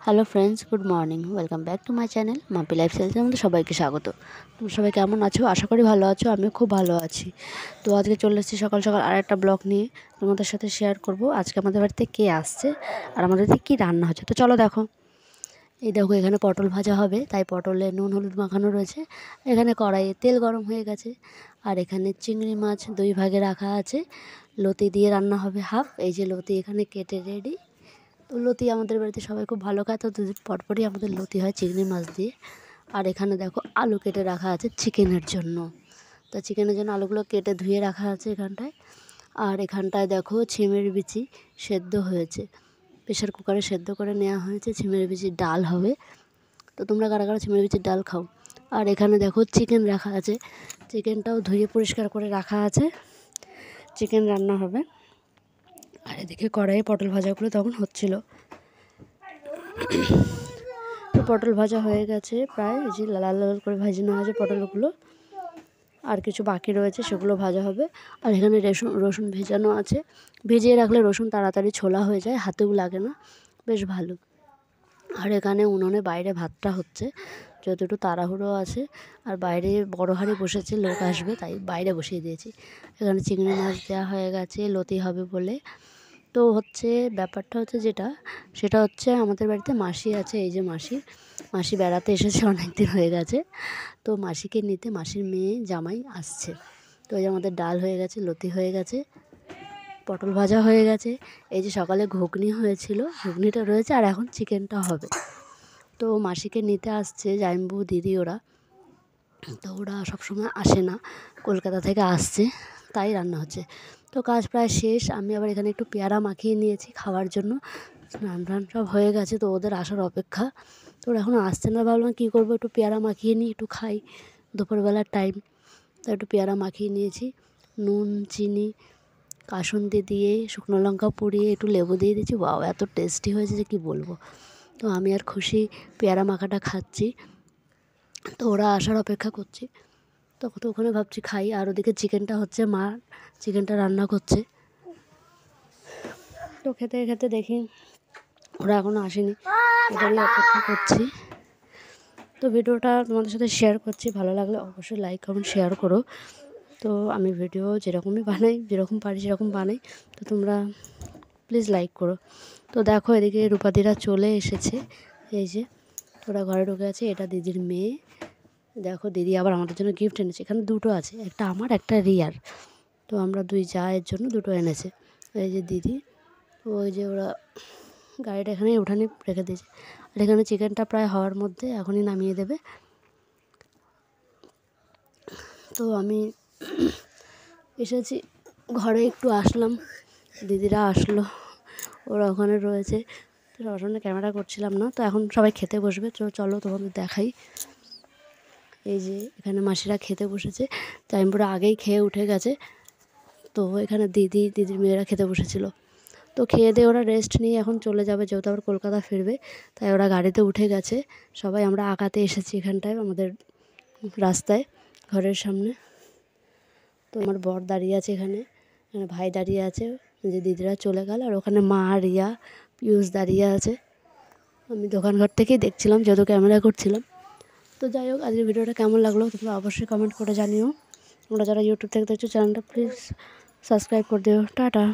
Hello friends, good morning. Welcome back to my channel Mampi লাইফস্টাইলের মধ্যে সবাইকে স্বাগত। তোমরা সবাই কেমন আছো? আশা করি ভালো আছো। আমিও খুব ভালো আছি। তো আজকে চলে এসেছি সকাল সকাল আর একটা ব্লগ নিয়ে তোমাদের সাথে শেয়ার করব আজকে আমাদের বাড়িতে কে আসছে আর আমাদের বাড়িতে কী রান্না হচ্ছে। তো চলো দেখো। এই দেখো, এখানে পটল ভাজা হবে, তাই পটলে নুন হলুদ মাখানো রয়েছে। এখানে কড়াইয়ে তেল গরম হয়ে গেছে। আর এখানে চিংড়ি মাছ 2 ভাগে রাখা আছে। লতি দিয়ে রান্না হবে হাফ। এই যে লতি এখানে কেটে রেডি। তো লতি আমাদের বাড়িতে সবাই খুব ভালো খায়, তো দুদিন পরপরই আমাদের লতি হয় চিংড়ি মাছ দিয়ে। আর এখানে দেখো আলু কেটে রাখা আছে চিকেনের জন্য। তো চিকেনের জন্য আলুগুলো কেটে ধুয়ে রাখা আছে এখানটায়। আর এখানটায় দেখো ছিমের বিচি সেদ্ধ হয়েছে, প্রেশার কুকারে সেদ্ধ করে নেওয়া হয়েছে। ছিমের বিচির ডাল হবে। তো তোমরা কারা কারা ছিমের বিচির ডাল খাও? আর এখানে দেখো চিকেন রাখা আছে, চিকেনটাও ধুয়ে পরিষ্কার করে রাখা আছে, চিকেন রান্না হবে। আর এদিকে কড়াইয়ে পটল ভাজাগুলো তখন হচ্ছিল। তো পটল ভাজা হয়ে গেছে প্রায়, এই যে লাল লাল করে ভাজি নেওয়া হয়েছে পটলগুলো। আর কিছু বাকি রয়েছে, সেগুলো ভাজা হবে। আর এখানে রসুন ভেজানো আছে। ভিজিয়ে রাখলে রসুন তাড়াতাড়ি ছোলা হয়ে যায়, হাতেও লাগে না, বেশ ভালো। আর এখানে উনুনে বাইরে ভাতটা হচ্ছে, যেহেতু একটু তাড়াহুড়ো আছে। আর বাইরে বড় হাঁড়ি বসেছে, লোক আসবে, তাই বাইরে বসিয়ে দিয়েছি। এখানে চিংড়ি মাছ দেওয়া হয়ে গেছে লতি হবে বলে। তো হচ্ছে ব্যাপারটা হচ্ছে সেটা হচ্ছে আমাদের বাড়িতে মাসি আছে। এই যে মাসি বেড়াতে এসেছে, অনেক দিন হয়ে গেছে। তো মাসিকে নিতে মাসির মেয়ে জামাই আসছে। তো এই যে আমাদের ডাল হয়ে গেছে, লতি হয়ে গেছে, পটল ভাজা হয়ে গেছে। এই যে সকালে ঘুগনি হয়েছিল, ঘুগনিটা রয়েছে, আর এখন চিকেনটা হবে। তো মাসিকে নিতে আসছে জামাইবাবু দিদি ওরা। তো ওরা সবসময় আসে না, কলকাতা থেকে আসছে, তাই রান্না হচ্ছে। তো কাজ প্রায় শেষ। আমি আবার এখানে একটু পেয়ারা মাখিয়ে নিয়েছি খাওয়ার জন্য। স্নান টান সব হয়ে গেছে, তো ওদের আসার অপেক্ষা। তো ওরা এখনও আসছে না, ভাবলাম কী করবো, একটু পেয়ারা মাখিয়ে নিই, একটু খাই, দুপুরবেলার টাইম। তো একটু পেয়ারা মাখিয়ে নিয়েছি, নুন চিনি কাসুন্দি দিয়ে শুকনো লঙ্কা পুড়িয়ে একটু লেবু দিয়ে দিয়েছি। বাও, এত টেস্টি হয়েছে যে কী বলবো। তো আমি আর খুশি, পেয়ারা মাখাটা খাচ্ছি। তো ওরা আসার অপেক্ষা করছি। তখন তো ওখানে ভাবছি খাই, আর ওদিকে চিকেনটা হচ্ছে, মা চিকেনটা রান্না করছে। তো খেতে খেতে দেখি ওরা এখনও আসেনি, ওদেরই অপেক্ষা করছি। তো ভিডিওটা তোমাদের সাথে শেয়ার করছি, ভালো লাগলে অবশ্যই লাইক কমেন্ট শেয়ার করো। তো আমি ভিডিও যেরকমই বানাই, যেরকম পারি সেরকম বানাই, তো তোমরা প্লিজ লাইক করো। তো দেখো, এদিকে রূপাদিরা চলে এসেছে। এই যে ওরা ঘরে ঢুকে আছে, এটা দিদির মেয়ে। দেখো, দিদি আবার আমাদের জন্য গিফট এনেছে। এখানে দুটো আছে, একটা আমার একটা রিয়ার। তো আমরা দুই জায়ের জন্য দুটো এনেছে। এই যে দিদি, ওই যে ওরা গাড়িটা এখানেই উঠানে রেখে দিয়েছে। আর এখানে চিকেনটা প্রায় হওয়ার মধ্যে, এখনই নামিয়ে দেবে। তো আমি এসেছি ঘরে, একটু আসলাম, দিদিরা আসলো, ওরা ওখানে রয়েছে। তো সবার সামনে ক্যামেরা করছিলাম না। তো এখন সবাই খেতে বসবে, তো চলো তোমাদের দেখাই। এই যে এখানে মাসিরা খেতে বসেছে, জামাইবাবুরা আগেই খেয়ে উঠে গেছে। তো এখানে দিদির মেয়েরা খেতে বসেছিল। তো খেয়ে দিয়ে ওরা রেস্ট নিয়ে এখন চলে যাবে, যেহেতু আবার কলকাতা ফিরবে, তাই ওরা গাড়িতে উঠে গেছে। সবাই আমরা আঁকাতে এসেছি এখানটায়, আমাদের রাস্তায়, ঘরের সামনে। তো আমার বর দাঁড়িয়ে আছে এখানে ভাই দাঁড়িয়ে আছে, যে দিদিরা চলে গেল। আর ওখানে মা, রিয়া, পিয়ুষ দাঁড়িয়ে আছে। আমি দোকানঘর থেকেই দেখছিলাম, যেহেতু ক্যামেরা করছিলাম। তো যাই হোক, আজকের ভিডিওটা কেমন লাগলো তোমরা অবশ্যই কমেন্ট করে জানিও। তোমরা যারা ইউটিউব থেকে দেখছো, চ্যানেলটা প্লিজ সাবস্ক্রাইব করে দিও। টাটা।